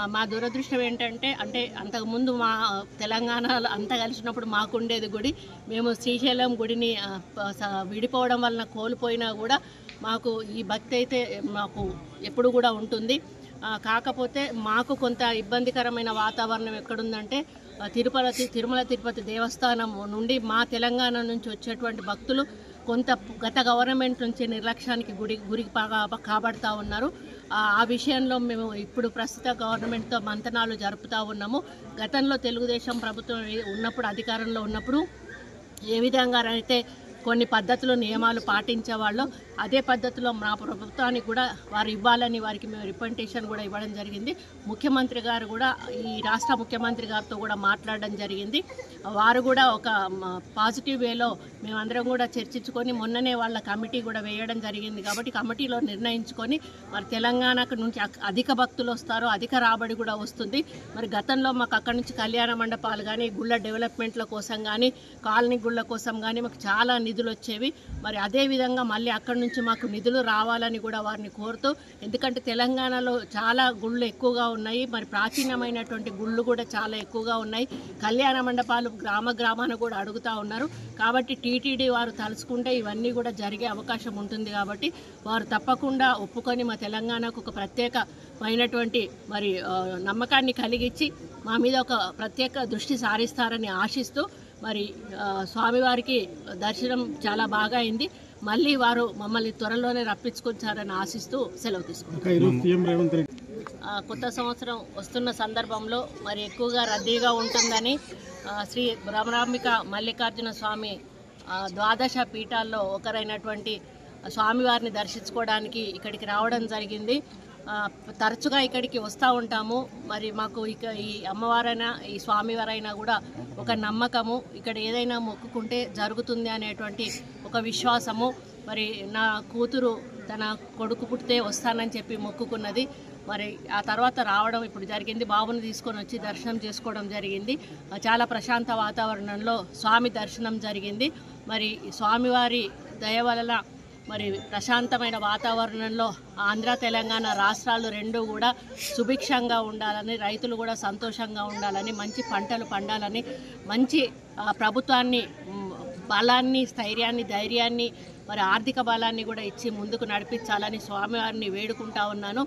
మా దురదృష్టం ఏంటంటే అంతకుముందు మా తెలంగాణలో అంతా కలిసినప్పుడు మాకుండేది గుడి. మేము శ్రీశైలం గుడిని విడిపోవడం వలన కోల్పోయినా కూడా మాకు ఈ భక్తి అయితే మాకు ఎప్పుడు కూడా ఉంటుంది. కాకపోతే మాకు కొంత ఇబ్బందికరమైన వాతావరణం ఎక్కడుందంటే తిరుమల తిరుపతి దేవస్థానం నుండి మా తెలంగాణ నుంచి వచ్చేటువంటి భక్తులు కొంత గత గవర్నమెంట్ నుంచి నిర్లక్ష్యానికి గురికి కాబడతా ఉన్నారు. ఆ విషయంలో మేము ఇప్పుడు ప్రస్తుత గవర్నమెంట్తో మంతనాలు జరుపుతూ ఉన్నాము. గతంలో తెలుగుదేశం ప్రభుత్వం ఉన్నప్పుడు అధికారంలో ఉన్నప్పుడు ఏ విధంగా అయితే కొన్ని పద్ధతులు నియమాలు పాటించేవాళ్ళు అదే పద్ధతిలో మా ప్రభుత్వానికి కూడా వారు ఇవ్వాలని వారికి మేము రిప్రజెంటేషన్ కూడా ఇవ్వడం జరిగింది. ముఖ్యమంత్రి గారు కూడా ఈ రాష్ట్ర ముఖ్యమంత్రి గారితో కూడా మాట్లాడడం జరిగింది. వారు కూడా ఒక పాజిటివ్ వేలో మేమందరం కూడా చర్చించుకొని మొన్ననే వాళ్ళ కమిటీ కూడా వేయడం జరిగింది. కాబట్టి కమిటీలో నిర్ణయించుకొని మరి తెలంగాణకు నుంచి అధిక భక్తులు వస్తారు, అధిక రాబడి కూడా వస్తుంది. మరి గతంలో మాకు అక్కడి నుంచి కళ్యాణ మండపాలు కానీ గుళ్ళ డెవలప్మెంట్ల కోసం కానీ కాలనీ గుళ్ళ కోసం కానీ మాకు చాలా నిధులు వచ్చేవి. మరి అదేవిధంగా మళ్ళీ అక్కడి నుంచి మాకు నిధులు రావాలని కూడా వారిని కోరుతూ, ఎందుకంటే తెలంగాణలో చాలా గుళ్ళు ఎక్కువగా ఉన్నాయి, మరి ప్రాచీనమైనటువంటి గుళ్ళు కూడా చాలా ఎక్కువగా ఉన్నాయి. కళ్యాణ మండపాలు గ్రామాన కూడా అడుగుతూ ఉన్నారు. కాబట్టి టీటీడీ వారు తలుచుకుంటే ఇవన్నీ కూడా జరిగే అవకాశం ఉంటుంది. కాబట్టి వారు తప్పకుండా ఒప్పుకొని మా తెలంగాణకు ఒక ప్రత్యేకమైనటువంటి మరి నమ్మకాన్ని కలిగించి మా మీద ఒక ప్రత్యేక దృష్టి సారిస్తారని ఆశిస్తూ మరి స్వామివారికి దర్శనం చాలా బాగా అయింది. మళ్ళీ వారు మమ్మల్ని త్వరలోనే రప్పించుకొచ్చారని ఆశిస్తూ సెలవు తీసుకుంటాం. కొత్త సంవత్సరం వస్తున్న సందర్భంలో మరి ఎక్కువగా రద్దీగా ఉంటుందని శ్రీ బ్రహ్మరాంబిక మల్లికార్జున స్వామి ద్వాదశ పీఠాల్లో ఒకరైనటువంటి స్వామివారిని దర్శించుకోవడానికి ఇక్కడికి రావడం జరిగింది. తరచుగా ఇక్కడికి వస్తూ ఉంటాము. మరి మాకు ఇక ఈ అమ్మవారైనా ఈ స్వామివారైనా కూడా ఒక నమ్మకము, ఇక్కడ ఏదైనా మొక్కుకుంటే జరుగుతుంది అనేటువంటి ఒక విశ్వాసము. మరి నా కూతురు తన కొడుకు పుట్టితే వస్తానని చెప్పి మొక్కుకున్నది. మరి ఆ తర్వాత రావడం ఇప్పుడు జరిగింది. బాబుని తీసుకొని వచ్చి దర్శనం చేసుకోవడం జరిగింది. చాలా ప్రశాంత వాతావరణంలో స్వామి దర్శనం జరిగింది. మరి స్వామివారి దయ వలన మరి ప్రశాంతమైన వాతావరణంలో ఆంధ్ర తెలంగాణ రాష్ట్రాలు రెండూ కూడా సుభిక్షంగా ఉండాలని, రైతులు కూడా సంతోషంగా ఉండాలని, మంచి పంటలు పండాలని, మంచి ప్రభుత్వాన్ని బలాన్ని, స్థైర్యాన్ని, ధైర్యాన్ని, మరి ఆర్థిక బలాన్ని కూడా ఇచ్చి ముందుకు నడిపించాలని స్వామివారిని వేడుకుంటా ఉన్నాను.